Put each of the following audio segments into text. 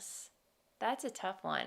this? That's a tough one.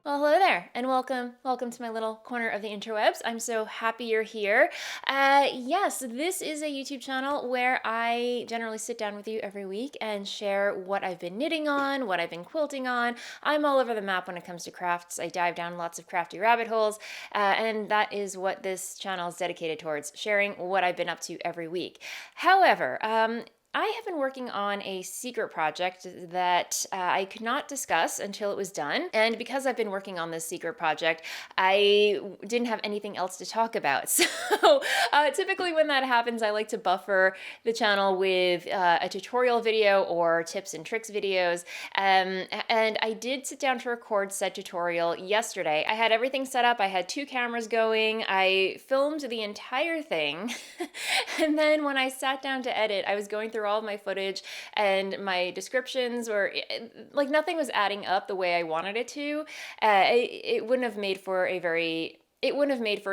Well, hello there, and welcome to my little corner of the interwebs. I'm so happy you're here. Yes, this is a YouTube channel where I generally sit down with you every week and share what I've been knitting on, what I've been quilting on. I'm all over the map when it comes to crafts. I dive down lots of crafty rabbit holes, and that is what this channel is dedicated towards, sharing what I've been up to every week. However, I have been working on a secret project that I could not discuss until it was done. And because I've been working on this secret project, I didn't have anything else to talk about. So typically when that happens, I like to buffer the channel with a tutorial video or tips and tricks videos. And I did sit down to record said tutorial yesterday. I had everything set up. I had 2 cameras going. I filmed the entire thing. And then when I sat down to edit, I was going through all of my footage and my descriptions were like nothing was adding up the way I wanted it to. It wouldn't have made for a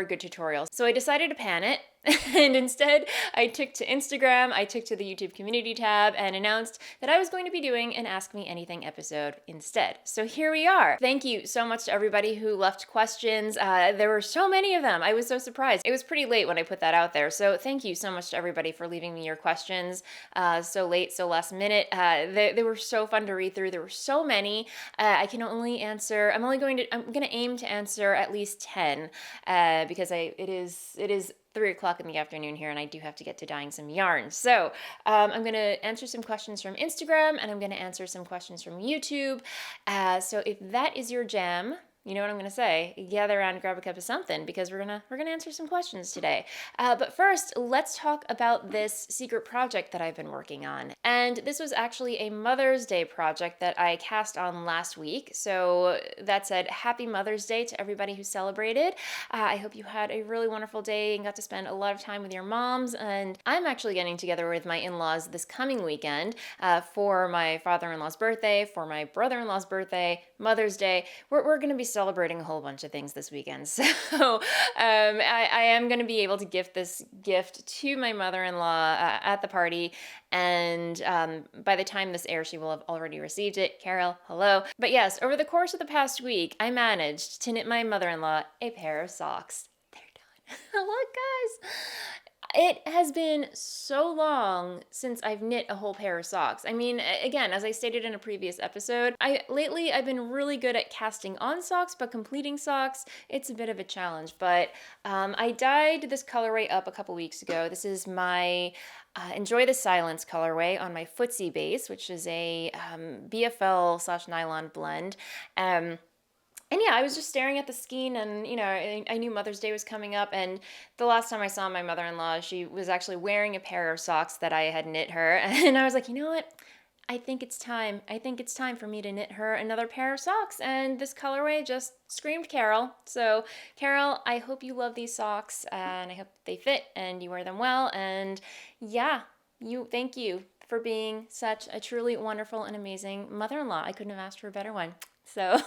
good tutorial. So I decided to pan it. And instead, I took to Instagram, I took to the YouTube community tab and announced that I was going to be doing an Ask Me Anything episode instead. So here we are. Thank you so much to everybody who left questions. There were so many of them. I was so surprised. It was pretty late when I put that out there. So thank you so much to everybody for leaving me your questions so late, so last minute. They were so fun to read through. There were so many. I'm going to aim to answer at least 10 because it is 3 o'clock in the afternoon here, and I do have to get to dyeing some yarn. So I'm going to answer some questions from Instagram, and I'm going to answer some questions from YouTube. So if that is your jam, you know what I'm going to say, gather around and grab a cup of something because we're gonna answer some questions today. But first, let's talk about this secret project that I've been working on. And this was actually a Mother's Day project that I cast on last week. So that said, happy Mother's Day to everybody who celebrated. I hope you had a really wonderful day and got to spend a lot of time with your moms. And I'm actually getting together with my in-laws this coming weekend for my father-in-law's birthday, for my brother-in-law's birthday, Mother's Day. We're going to be celebrating a whole bunch of things this weekend. So I am going to be able to gift this gift to my mother-in-law at the party. And by the time this airs, she will have already received it. Carol, hello. But yes, over the course of the past week, I managed to knit my mother-in-law a pair of socks. They're done. Look, guys. It has been so long since I've knit a whole pair of socks. I mean, again, as I stated in a previous episode, lately I've been really good at casting on socks, but completing socks, it's a bit of a challenge. But I dyed this colorway up a couple weeks ago. This is my Enjoy the Silence colorway on my Footsie base, which is a BFL/nylon blend. And yeah, I was just staring at the skein and, you know, I knew Mother's Day was coming up. And the last time I saw my mother-in-law, she was actually wearing a pair of socks that I had knit her. And I was like, you know what? I think it's time. I think it's time for me to knit her another pair of socks. And this colorway just screamed Carol. So Carol, I hope you love these socks and I hope they fit and you wear them well. And yeah, thank you for being such a truly wonderful and amazing mother-in-law. I couldn't have asked for a better one. So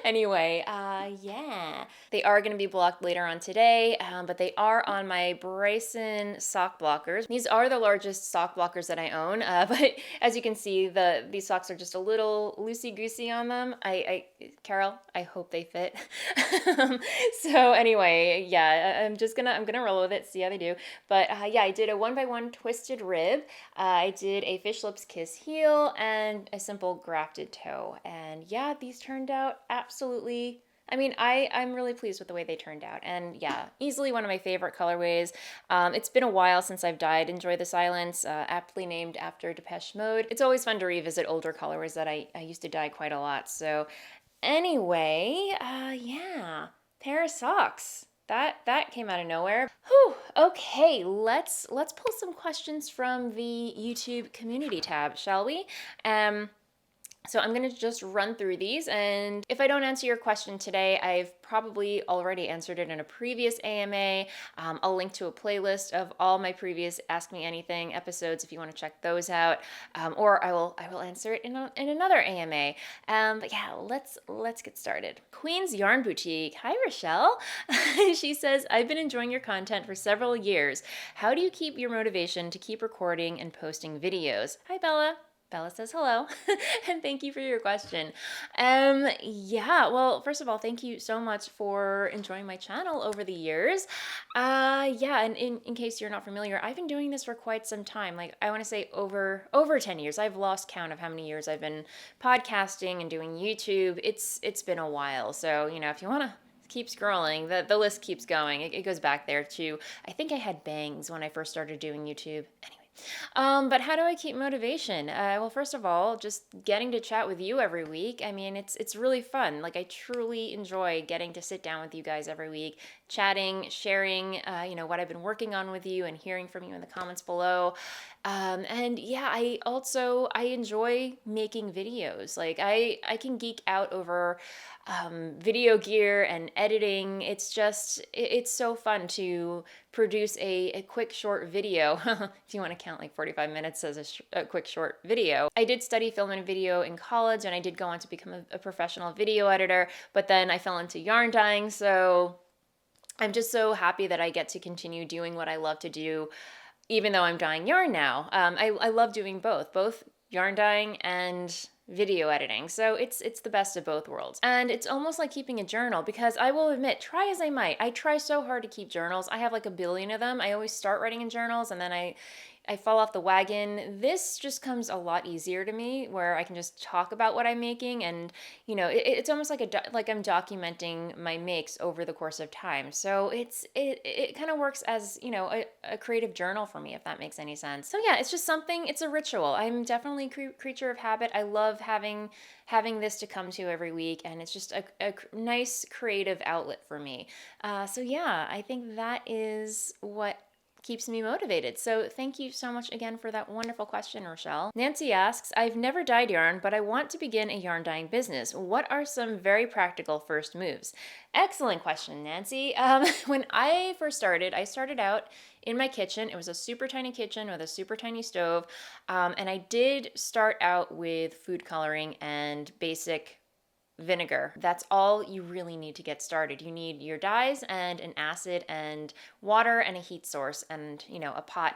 anyway, yeah, they are going to be blocked later on today, but they are on my Bryson sock blockers. These are the largest sock blockers that I own, but as you can see, these socks are just a little loosey-goosey on them. Carol, I hope they fit. So anyway, yeah, I'm gonna roll with it, see how they do. But yeah, I did a 1x1 twisted rib. I did a fish lips kiss heel and a simple grafted toe. And yeah, these turned out absolutely, I mean, I'm really pleased with the way they turned out. And yeah, easily one of my favorite colorways. It's been a while since I've dyed Enjoy the Silence, aptly named after Depeche Mode. It's always fun to revisit older colorways that I used to dye quite a lot. So anyway, yeah, pair of socks. That came out of nowhere. Whew, okay, let's pull some questions from the YouTube community tab, shall we? So I'm going to just run through these, and if I don't answer your question today, I've probably already answered it in a previous AMA. I'll link to a playlist of all my previous Ask Me Anything episodes if you want to check those out, or I will answer it in another AMA. But yeah, let's get started. Queen's Yarn Boutique. Hi, Rochelle. She says, I've been enjoying your content for several years. How do you keep your motivation to keep recording and posting videos? Hi, Bella. Bella says hello, and thank you for your question. Yeah, well, first of all, thank you so much for enjoying my channel over the years. Yeah, and in case you're not familiar, I've been doing this for quite some time. Like, I want to say over 10 years. I've lost count of how many years I've been podcasting and doing YouTube. It's been a while. So, if you want to keep scrolling, the list keeps going. It goes back there to, I think I had bangs when I first started doing YouTube. Anyway. But how do I keep motivation? Well, first of all, just getting to chat with you every week. I mean, it's really fun. Like, I truly enjoy getting to sit down with you guys every week, chatting, sharing, what I've been working on with you and hearing from you in the comments below. And yeah, I enjoy making videos. Like, I can geek out over video gear and editing. It's so fun to produce a quick short video. If you want to count like 45 minutes as a quick short video. I did study film and video in college, and I did go on to become a professional video editor, but then I fell into yarn dyeing. So I'm just so happy that I get to continue doing what I love to do, even though I'm dyeing yarn now. I love doing both yarn dyeing and video editing. So it's the best of both worlds. And it's almost like keeping a journal, because I will admit, try as I might, I try so hard to keep journals. I have like a billion of them. I always start writing in journals, and then I fall off the wagon. This just comes a lot easier to me, where I can just talk about what I'm making, and it's almost like I'm documenting my makes over the course of time. So it kind of works as a creative journal for me, if that makes any sense. So yeah, it's just something. It's a ritual. I'm definitely a creature of habit. I love having this to come to every week, and it's just a nice creative outlet for me. So yeah, I think that is what keeps me motivated. So thank you so much again for that wonderful question, Rochelle. Nancy asks, I've never dyed yarn, but I want to begin a yarn dyeing business. What are some very practical first moves? Excellent question, Nancy. When I first started, I started out in my kitchen. It was a super tiny kitchen with a super tiny stove. And I did start out with food coloring and basic vinegar. That's all you really need to get started. You need your dyes and an acid and water and a heat source and, a pot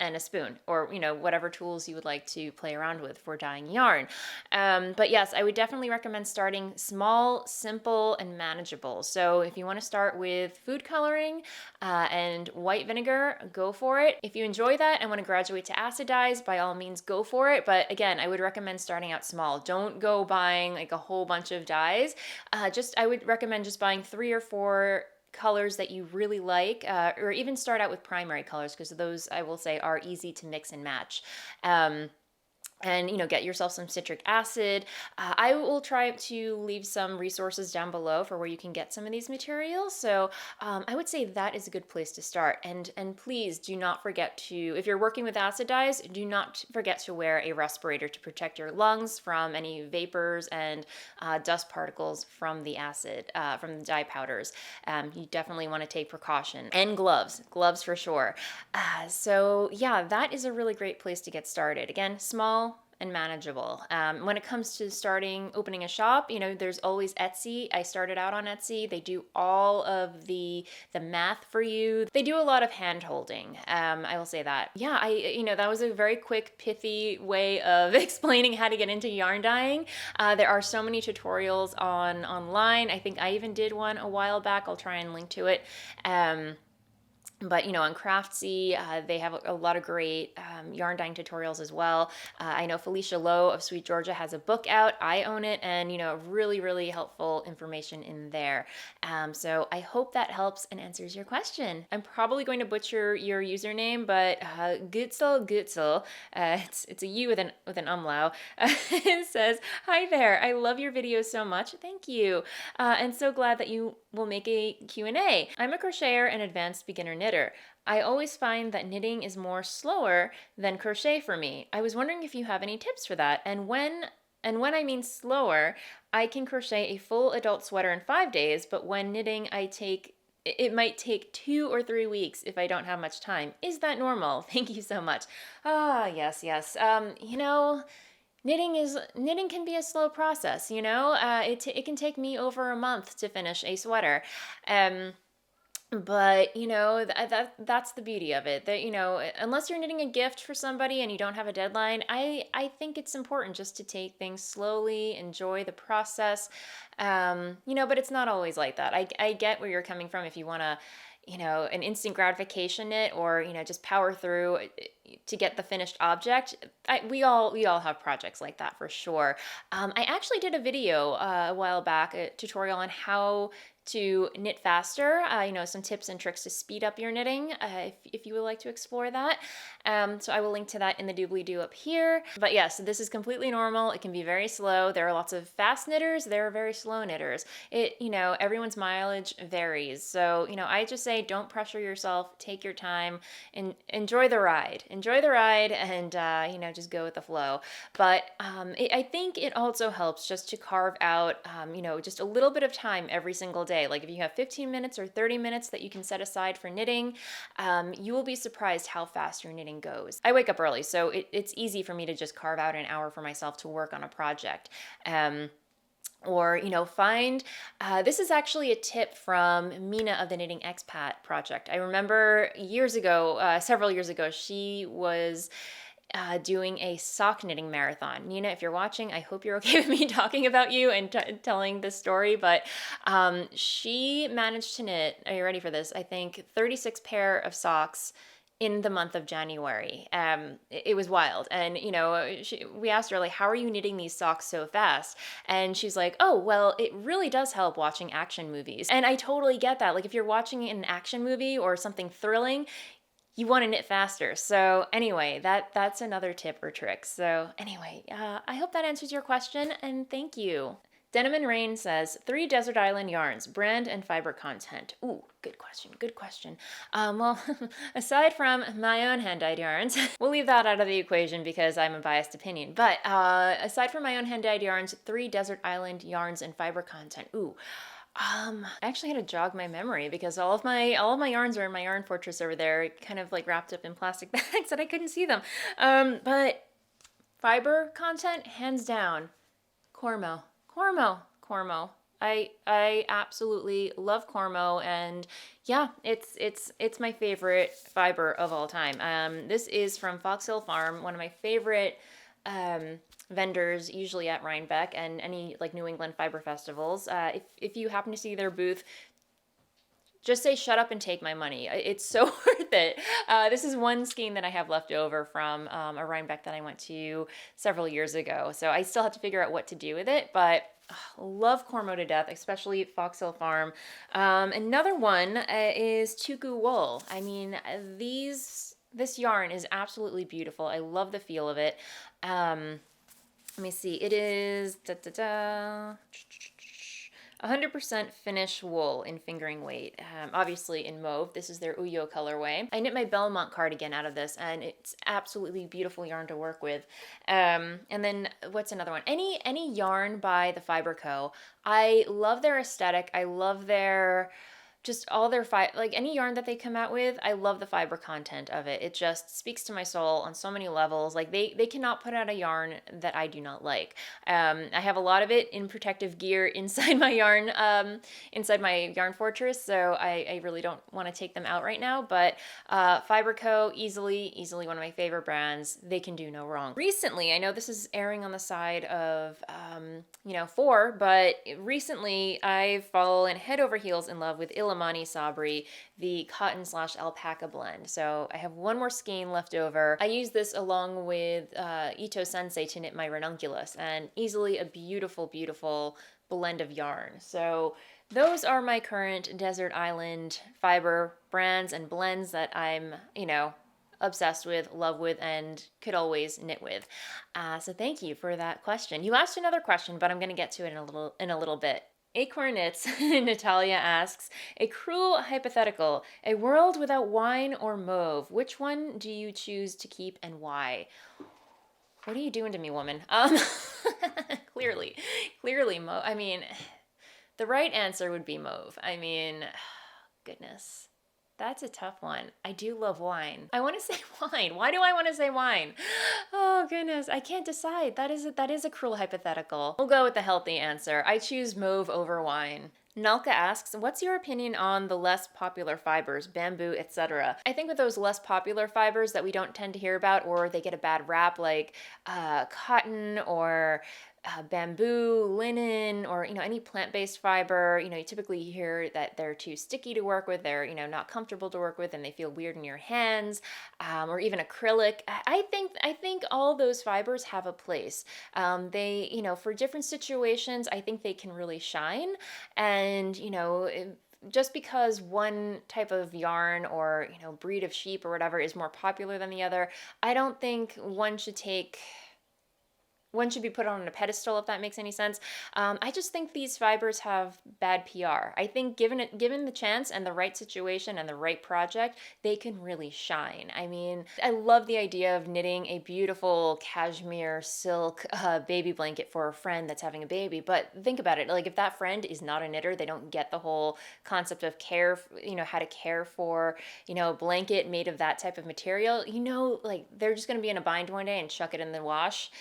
and a spoon, or whatever tools you would like to play around with for dyeing yarn. But yes, I would definitely recommend starting small, simple, and manageable. So if you want to start with food coloring and white vinegar, go for it. If you enjoy that and want to graduate to acid dyes, by all means go for it. But again, I would recommend starting out small. Don't go buying like a whole bunch of dyes. I would recommend just buying 3 or 4 colors that you really like, or even start out with primary colors, because those, I will say, are easy to mix and match. And get yourself some citric acid. I will try to leave some resources down below for where you can get some of these materials. So I would say that is a good place to start. And please do not forget to, if you're working with acid dyes, do not forget to wear a respirator to protect your lungs from any vapors and dust particles from the acid, from the dye powders. You definitely want to take precaution. And gloves for sure. So yeah, that is a really great place to get started. Again, small and manageable. When it comes to opening a shop, there's always Etsy. I started out on Etsy. They do all of the math for you. They do a lot of hand holding. I will say that. Yeah, that was a very quick, pithy way of explaining how to get into yarn dyeing. There are so many tutorials online. I think I even did one a while back. I'll try and link to it. But, on Craftsy, they have a lot of great yarn dyeing tutorials as well. I know Felicia Lowe of Sweet Georgia has a book out. I own it, and, really, really helpful information in there. So I hope that helps and answers your question. I'm probably going to butcher your username, but Gutzel, it's a U with an umlaut, it says, hi there, I love your videos so much. Thank you. And so glad that you will make a Q&A. I'm a crocheter and advanced beginner knitter. I always find that knitting is more slower than crochet for me. I was wondering if you have any tips for that, and when And when I mean slower, I can crochet a full adult sweater in 5 days, but when knitting, it might take 2 or 3 weeks if I don't have much time. Is that normal? Thank you so much. Ah, yes, yes. Knitting can be a slow process. It can take me over a month to finish a sweater. But that's the beauty of it, that unless you're knitting a gift for somebody and you don't have a deadline, I think it's important just to take things slowly, enjoy the process. But it's not always like that. I get where you're coming from if you want to an instant gratification knit, or just power through to get the finished object. We all have projects like that for sure. I actually did a video a while back, a tutorial on how to knit faster, some tips and tricks to speed up your knitting, if you would like to explore that. So I will link to that in the doobly-doo up here. But yes, this is completely normal. It can be very slow. There are lots of fast knitters. There are very slow knitters. Everyone's mileage varies. So, I just say don't pressure yourself. Take your time and enjoy the ride. Enjoy the ride and, just go with the flow. But I think it also helps just to carve out, just a little bit of time every single day. Like if you have 15 minutes or 30 minutes that you can set aside for knitting, you will be surprised how fast your knitting goes. I wake up early, so it's easy for me to just carve out an hour for myself to work on a project. Or find, this is actually a tip from Mina of the Knitting Expat Project. I remember several years ago, she was doing a sock knitting marathon. Nina, if you're watching, I hope you're okay with me talking about you and telling this story, but she managed to knit, are you ready for this? I think 36 pair of socks in the month of January. It was wild. And, we asked her, like, how are you knitting these socks so fast? And she's like, oh, well, it really does help watching action movies. And I totally get that. Like, if you're watching an action movie or something thrilling, you want to knit faster. So anyway, that's another tip or trick. So anyway, I hope that answers your question, and thank you. Denim and Rain says, 3 desert island yarns, brand and fiber content. Ooh, good question. Well, aside from my own hand-dyed yarns, we'll leave that out of the equation because I'm a biased opinion. But aside from my own hand-dyed yarns, 3 desert island yarns and fiber content. Ooh. I actually had to jog my memory because all of my yarns are in my yarn fortress over there, kind of like wrapped up in plastic bags that I couldn't see them. But fiber content, hands down, Cormo. I absolutely love Cormo, and yeah, it's my favorite fiber of all time. This is from Foxhill Farm, one of my favorite vendors, usually at Rhinebeck and any like New England fiber festivals. If you happen to see their booth, just say shut up and take my money. It's so worth it. This is one skein that I have left over from a Rhinebeck that I went to several years ago. So I still have to figure out what to do with it, but love Cormo to death, especially Foxhill Farm. Another one is Tukuwool. I mean, this yarn is absolutely beautiful. I love the feel of it. Let me see. It is 100% finish wool in fingering weight, obviously in mauve. This is their Uyo colorway. I knit my Belmont cardigan out of this, and it's absolutely beautiful yarn to work with. And then what's another one? Any yarn by the Fibre Co. I love their aesthetic. I love their just all their like any yarn that they come out with. I love the fiber content of it. It just speaks to my soul on so many levels. Like they cannot put out a yarn that I do not like. I have a lot of it in protective gear inside my yarn fortress, so I really don't want to take them out right now. But Fibre Co, easily one of my favorite brands. They can do no wrong. Recently, I know this is erring on the side of 4, but recently I've fallen head over heels in love with Illimani Sabri, the cotton/alpaca blend. So I have one more skein left over. I use this along with Ito Sensei to knit my ranunculus, and easily a beautiful, beautiful blend of yarn. So those are my current desert island fiber brands and blends that I'm, obsessed with, love with, and could always knit with. So thank you for that question. You asked another question, but I'm going to get to it in a little bit. Acorn Knits, Natalia asks, a cruel hypothetical, a world without wine or mauve. Which one do you choose to keep and why? What are you doing to me, woman? Clearly, I mean, the right answer would be mauve. I mean, goodness. That's a tough one. I do love wine. I want to say wine. Why do I want to say wine? Oh goodness, I can't decide. That is a cruel hypothetical. We'll go with the healthy answer. I choose mauve over wine. Nalka asks, what's your opinion on the less popular fibers, bamboo, etc.? I think with those less popular fibers that we don't tend to hear about, or they get a bad rap, like cotton or bamboo, linen, or any plant-based fiber, you typically hear that they're too sticky to work with, they're not comfortable to work with, and they feel weird in your hands, or even acrylic. I think all those fibers have a place. They for different situations, I think they can really shine, and just because one type of yarn or breed of sheep or whatever is more popular than the other, I don't think one should be put on a pedestal, if that makes any sense. I just think these fibers have bad PR. I think given the chance and the right situation and the right project, they can really shine. I mean, I love the idea of knitting a beautiful cashmere silk baby blanket for a friend that's having a baby. But think about it, like if that friend is not a knitter, they don't get the whole concept of care, how to care for, a blanket made of that type of material. Like they're just going to be in a bind one day and chuck it in the wash,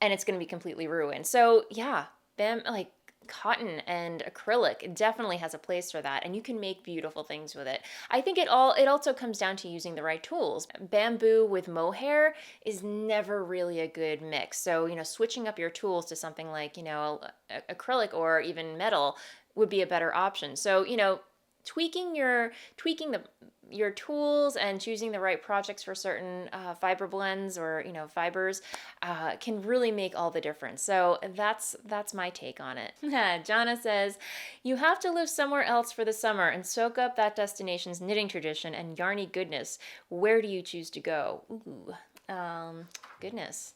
and it's going to be completely ruined. So yeah, like cotton and acrylic definitely has a place for that, and you can make beautiful things with it. I think it also comes down to using the right tools. Bamboo with mohair is never really a good mix. So switching up your tools to something like acrylic or even metal would be a better option. So tweaking your tools and choosing the right projects for certain fiber blends or fibers can really make all the difference. So that's my take on it. Jana says, you have to live somewhere else for the summer and soak up that destination's knitting tradition and yarny goodness. Where do you choose to go? Ooh, goodness.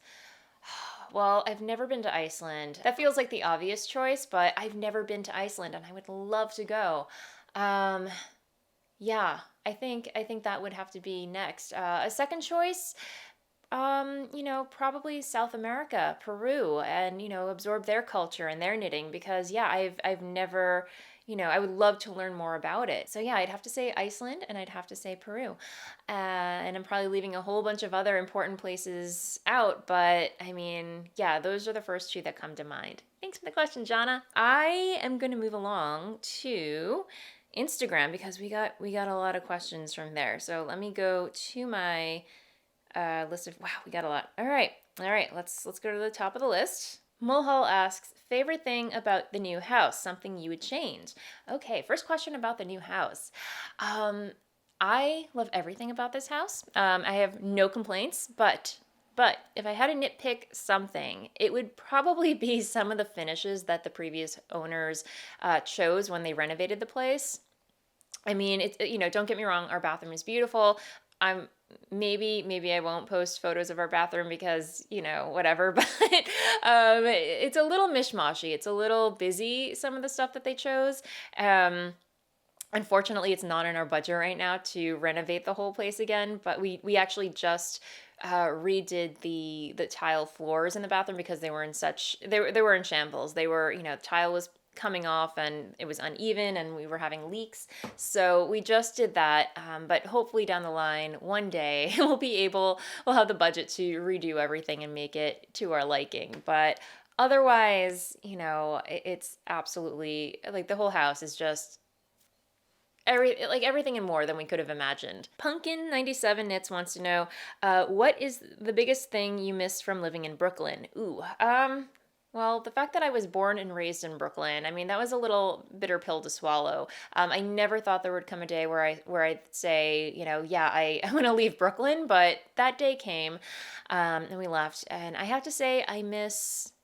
Well, I've never been to Iceland. That feels like the obvious choice, but I've never been to Iceland and I would love to go. Yeah, I think that would have to be next. A second choice, probably South America, Peru, and absorb their culture and their knitting, because yeah, I've never, I would love to learn more about it. So yeah, I'd have to say Iceland and I'd have to say Peru. And I'm probably leaving a whole bunch of other important places out, but I mean, yeah, those are the first two that come to mind. Thanks for the question, Jana. I am going to move along to Instagram because we got a lot of questions from there. So let me go to my list of, wow, we got a lot. All right, let's go to the top of the list. Mulhall asks, favorite thing about the new house, something you would change? Okay, first question about the new house. I love everything about this house. I have no complaints, but if I had to nitpick something, it would probably be some of the finishes that the previous owners chose when they renovated the place. I mean, it's don't get me wrong, our bathroom is beautiful. Maybe I won't post photos of our bathroom because whatever, but it's a little mishmashy. It's a little busy, some of the stuff that they chose. Unfortunately, it's not in our budget right now to renovate the whole place again, but we actually just redid the tile floors in the bathroom because they were in shambles. They were, tile was coming off and it was uneven and we were having leaks. So we just did that. But hopefully down the line, one day we'll have the budget to redo everything and make it to our liking. But otherwise, it's absolutely like the whole house is just everything and more than we could have imagined. Pumpkin97 Knits wants to know, what is the biggest thing you miss from living in Brooklyn? Well, the fact that I was born and raised in Brooklyn, I mean, that was a little bitter pill to swallow. I never thought there would come a day where I'd say, yeah, I want to leave Brooklyn, but that day came, and we left. And I have to say,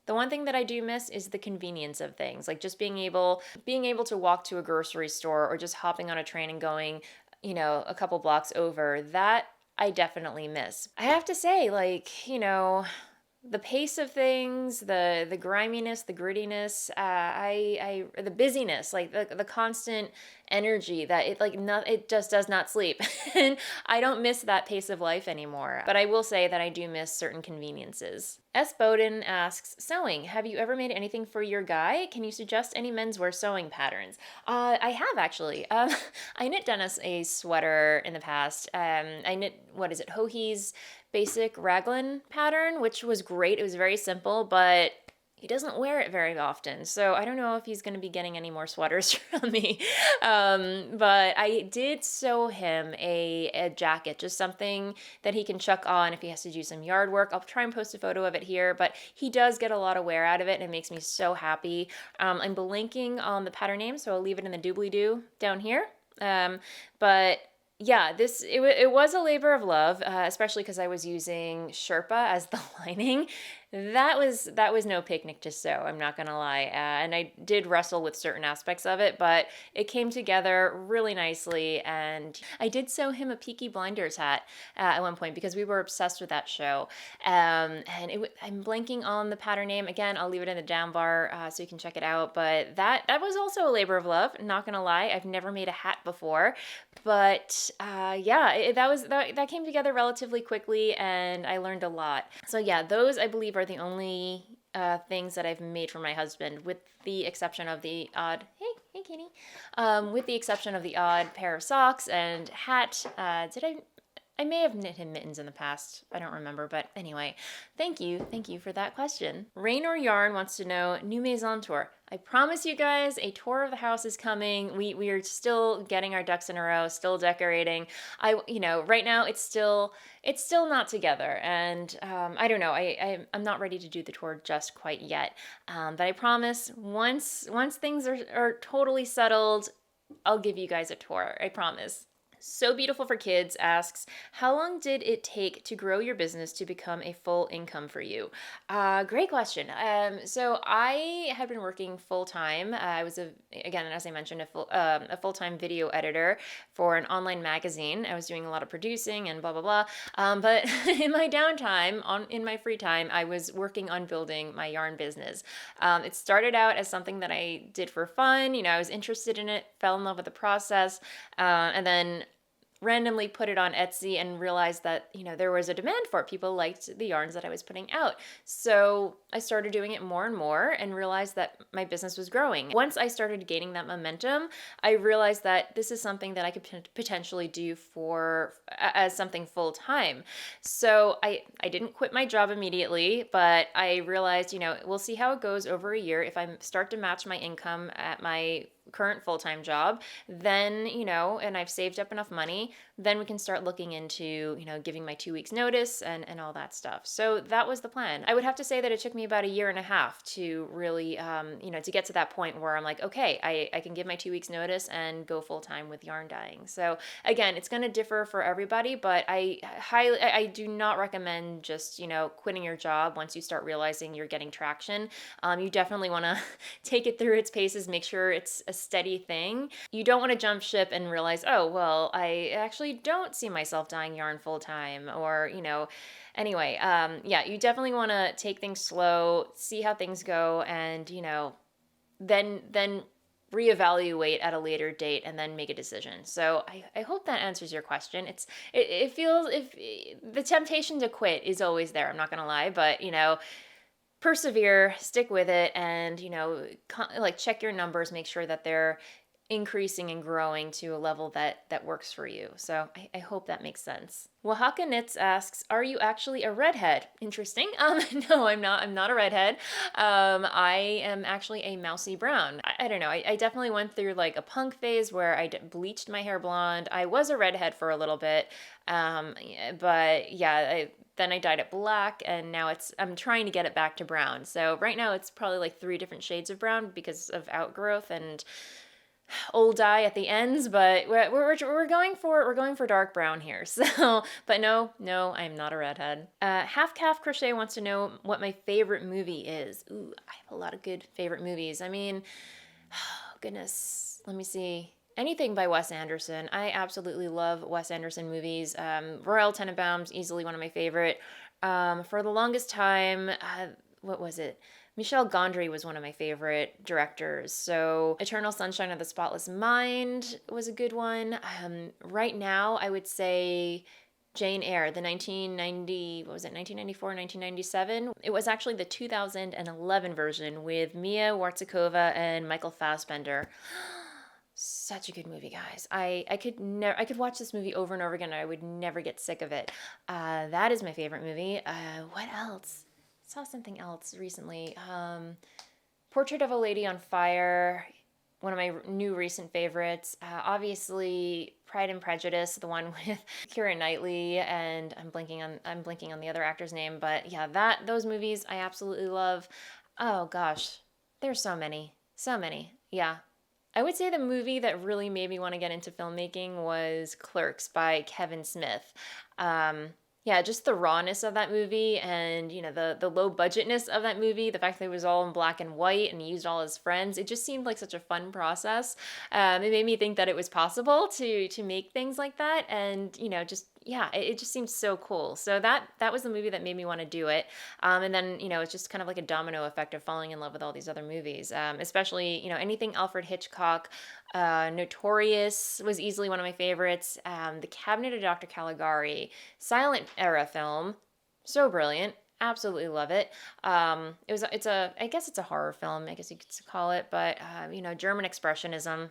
the one thing that I do miss is the convenience of things, like just being able to walk to a grocery store or just hopping on a train and going, a couple blocks over. That I definitely miss. I have to say, the pace of things, the griminess, the grittiness, the busyness, like the constant energy that it just does not sleep. And I don't miss that pace of life anymore. But I will say that I do miss certain conveniences. S. Bowden asks, sewing. Have you ever made anything for your guy? Can you suggest any menswear sewing patterns? I have actually. I knit Dennis a sweater in the past. I knit, what is it, Hohi's basic Raglan pattern, which was great. It was very simple, but he doesn't wear it very often, so I don't know if he's going to be getting any more sweaters from me. But I did sew him a jacket, just something that he can chuck on if he has to do some yard work. I'll try and post a photo of it here, but he does get a lot of wear out of it, and it makes me so happy. I'm blanking on the pattern name, so I'll leave it in the doobly-doo down here. But yeah, it was a labor of love, especially because I was using Sherpa as the lining. That was no picnic to sew, I'm not gonna lie. And I did wrestle with certain aspects of it, but it came together really nicely. And I did sew him a Peaky Blinders hat at one point because we were obsessed with that show. And I'm blanking on the pattern name. Again, I'll leave it in the down bar so you can check it out. But that was also a labor of love, not gonna lie. I've never made a hat before, but yeah, that came together relatively quickly, and I learned a lot. So yeah, those I believe are the only things that I've made for my husband, with the exception of the odd hey Katie, with the exception of the odd pair of socks and hat. I may have knit him mittens in the past. I don't remember, but anyway, thank you for that question. Rain or Yarn wants to know, new maison tour. I promise you guys, a tour of the house is coming. We are still getting our ducks in a row, still decorating. Right now it's still not together, and I don't know. I'm not ready to do the tour just quite yet. But I promise, once things are totally settled, I'll give you guys a tour. I promise. So Beautiful for Kids asks, how long did it take to grow your business to become a full income for you? Great question. So I had been working full time. I was again, as I mentioned, a full-time video editor for an online magazine. I was doing a lot of producing and blah blah blah. But in my downtime, in my free time, I was working on building my yarn business. It started out as something that I did for fun. I was interested in it, fell in love with the process, and then randomly put it on Etsy and realized that, there was a demand for it. People liked the yarns that I was putting out. So I started doing it more and more and realized that my business was growing. Once I started gaining that momentum, I realized that this is something that I could potentially do as something full time. So I didn't quit my job immediately, but I realized, we'll see how it goes over a year. If I start to match my income at my current full-time job, then, and I've saved up enough money, then we can start looking into, giving my 2 weeks notice and all that stuff. So that was the plan. I would have to say that it took me about a year and a half to really, to get to that point where I'm like, okay, I can give my 2 weeks notice and go full-time with yarn dyeing. So again, it's going to differ for everybody, but I do not recommend just, quitting your job once you start realizing you're getting traction. You definitely want to take it through its paces, make sure it's a steady thing. You don't want to jump ship and realize, oh, well, I actually don't see myself dyeing yarn full time, or, anyway, yeah, you definitely want to take things slow, see how things go, and, then reevaluate at a later date and then make a decision. So I hope that answers your question. It feels, if the temptation to quit is always there, I'm not going to lie, but, persevere, stick with it, and, check your numbers, make sure that they're increasing and growing to a level that works for you. So I hope that makes sense. Oaxaca Knits asks, are you actually a redhead? Interesting. No, I'm not. I'm not a redhead. I am actually a mousy brown. I don't know. I definitely went through like a punk phase where I bleached my hair blonde. I was a redhead for a little bit. But yeah, then I dyed it black, and now I'm trying to get it back to brown. So right now it's probably like 3 different shades of brown because of outgrowth and old dye at the ends, but we're going for dark brown here. So, but no, I'm not a redhead. Half Calf Crochet wants to know what my favorite movie is. Ooh, I have a lot of good favorite movies. I mean, oh, goodness, let me see. Anything by Wes Anderson. I absolutely love Wes Anderson movies. Royal Tenenbaums, easily one of my favorite. For the longest time, what was it? Michel Gondry was one of my favorite directors. So Eternal Sunshine of the Spotless Mind was a good one. Right now, I would say Jane Eyre, the 1990, what was it, 1994, 1997? It was actually the 2011 version with Mia Wasikova and Michael Fassbender. Such a good movie, guys. I could watch this movie over and over again and I would never get sick of it. That is my favorite movie. What else? I saw something else recently. Portrait of a Lady on Fire, one of my new recent favorites. Obviously, Pride and Prejudice, the one with Keira Knightley, and I'm blanking on the other actor's name, but yeah, those movies I absolutely love. Oh gosh, there's so many. Yeah. I would say the movie that really made me want to get into filmmaking was Clerks by Kevin Smith. Yeah, just the rawness of that movie and, the low budgetness of that movie, the fact that it was all in black and white and he used all his friends, it just seemed like such a fun process. It made me think that it was possible to make things like that and, it just seemed so cool. So that was the movie that made me want to do it. And then, it's just kind of like a domino effect of falling in love with all these other movies, especially, anything Alfred Hitchcock. Notorious was easily one of my favorites. The Cabinet of Dr. Caligari, silent era film, so brilliant. Absolutely love it. I guess it's a horror film, I guess you could call it, but German expressionism.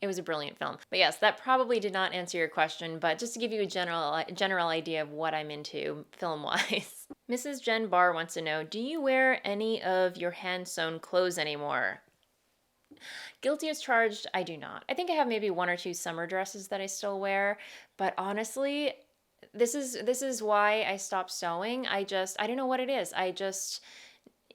It was a brilliant film. But yes, that probably did not answer your question, but just to give you a general idea of what I'm into film-wise. Mrs. Jen Barr wants to know, do you wear any of your hand-sewn clothes anymore? Guilty as charged, I do not. I think I have maybe one or two summer dresses that I still wear, but honestly, this is why I stopped sewing. I don't know what it is.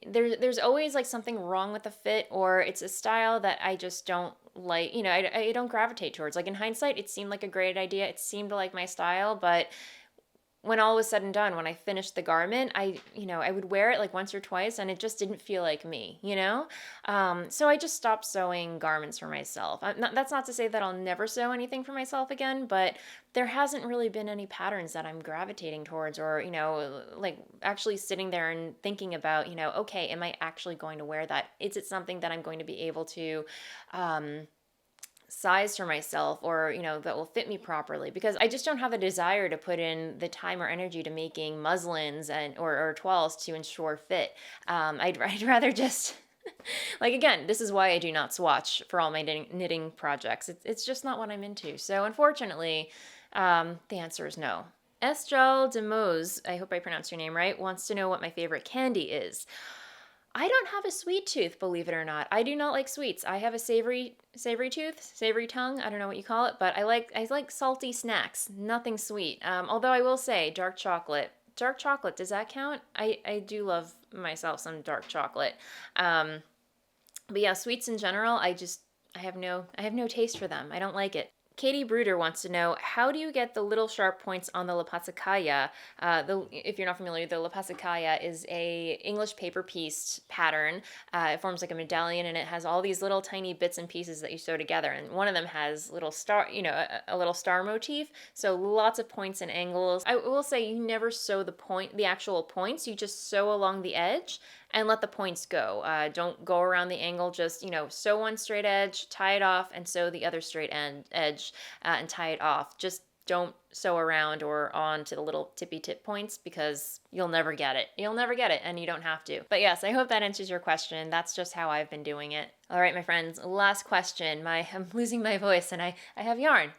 There's always like something wrong with the fit, or it's a style that I just don't like, I don't gravitate towards. Like in hindsight, it seemed like a great idea. It seemed like my style, but when all was said and done, when I finished the garment, I would wear it like once or twice and it just didn't feel like me, So I just stopped sewing garments for myself. That's not to say that I'll never sew anything for myself again, but there hasn't really been any patterns that I'm gravitating towards or, like actually sitting there and thinking about, okay, am I actually going to wear that? Is it something that I'm going to be able to, size for myself or that will fit me properly, because I just don't have the desire to put in the time or energy to making muslins and or toiles to ensure fit. I'd rather just like, again, this is why I do not swatch for all my knitting projects. It's just not what I'm into. So unfortunately, the answer is no. Estelle Demoz, I hope I pronounced your name right, wants to know what my favorite candy is. I don't have a sweet tooth, believe it or not. I do not like sweets. I have a savory tooth, savory tongue. I don't know what you call it, but I like salty snacks, nothing sweet. Although I will say dark chocolate. Dark chocolate, does that count? I do love myself some dark chocolate. But yeah, sweets in general, I have no taste for them. I don't like it. Katie Bruder wants to know, how do you get the little sharp points on the lapasacaya? If you're not familiar, the lapasacaya is a English paper piece pattern. It forms like a medallion, and it has all these little tiny bits and pieces that you sew together. And one of them has little star, a little star motif. So lots of points and angles. I will say you never sew the actual points. You just sew along the edge and let the points go. Don't go around the angle, just, sew one straight edge, tie it off, and sew the other straight edge and tie it off. Just don't sew around or on to the little tippy tip points, because you'll never get it. You'll never get it, and you don't have to. But yes, I hope that answers your question. That's just how I've been doing it. All right, my friends, last question. I'm losing my voice, and I have yarn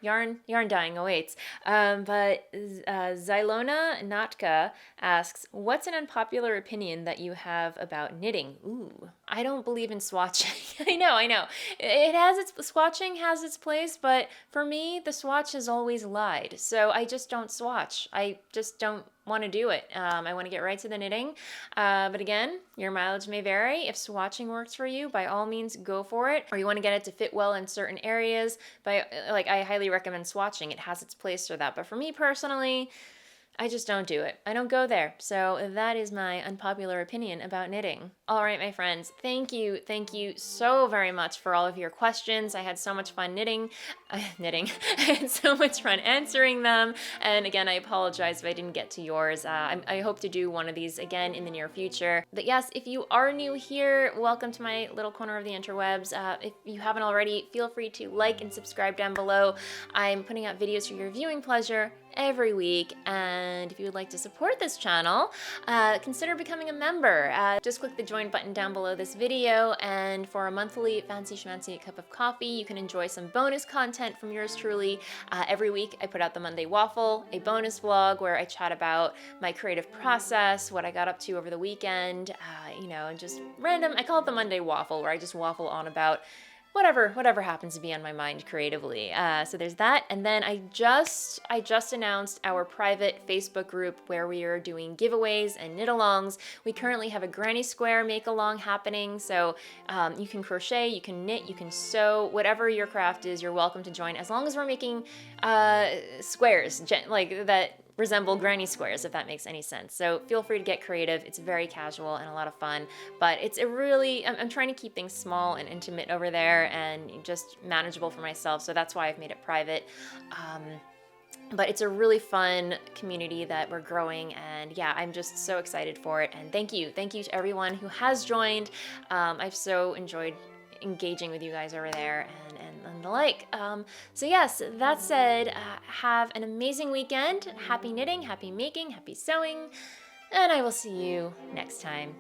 dying awaits. But Zylona Natka asks, what's an unpopular opinion that you have about knitting? Ooh, I don't believe in swatching. I know. Swatching has its place, but for me, the swatch has always lied. So I just don't swatch. I just don't want to do it. I want to get right to the knitting. But again, your mileage may vary. If swatching works for you, by all means, go for it. Or you want to get it to fit well in certain areas, I highly recommend swatching. It has its place for that. But for me personally, I just don't do it. I don't go there. So that is my unpopular opinion about knitting. All right, my friends, thank you so very much for all of your questions. I had so much fun knitting. I had so much fun answering them. And again, I apologize if I didn't get to yours. I hope to do one of these again in the near future. But yes, if you are new here, welcome to my little corner of the interwebs. If you haven't already, feel free to like and subscribe down below. I'm putting out videos for your viewing pleasure every week. And if you would like to support this channel, consider becoming a member. Just click the join button down below this video, and for a monthly fancy schmancy cup of coffee, you can enjoy some bonus content from yours truly. Every week I put out the Monday Waffle, a bonus vlog where I chat about my creative process, what I got up to over the weekend, you know, and just random, I call it the Monday Waffle, where I just waffle on about whatever happens to be on my mind creatively. So there's that. And then I just announced our private Facebook group where we are doing giveaways and knit-alongs. We currently have a Granny Square make-along happening. So you can crochet, you can knit, you can sew, whatever your craft is, you're welcome to join, as long as we're making squares, like that resemble granny squares, if that makes any sense. So feel free to get creative. It's very casual and a lot of fun, but it's a really, I'm trying to keep things small and intimate over there and just manageable for myself. So that's why I've made it private. But it's a really fun community that we're growing, and yeah, I'm just so excited for it. And thank you to everyone who has joined. I've so enjoyed engaging with you guys over there and the like. So yes, that said, have an amazing weekend. Happy knitting, happy making, happy sewing, and I will see you next time.